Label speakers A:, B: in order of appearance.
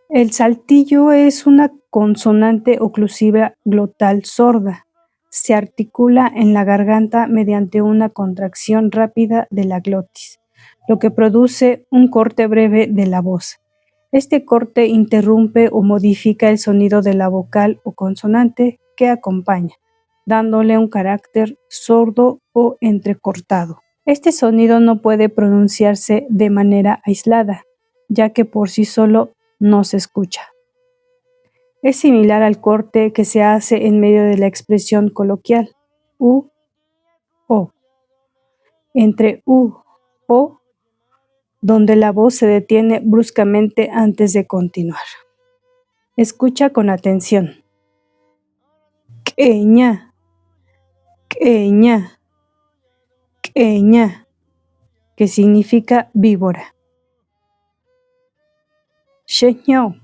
A: El saltillo es una consonante oclusiva glotal sorda. Se articula en la garganta mediante una contracción rápida de la glotis, lo que produce un corte breve de la voz. Este corte interrumpe o modifica el sonido de la vocal o consonante que acompaña, dándole un carácter sordo o entrecortado. Este sonido no puede pronunciarse de manera aislada, ya que por sí solo no se escucha. Es similar al corte que se hace en medio de la expresión coloquial u, o, entre u, o, donde la voz se detiene bruscamente antes de continuar. Escucha con atención. Queña, queña, queña, que significa víbora. Sheño,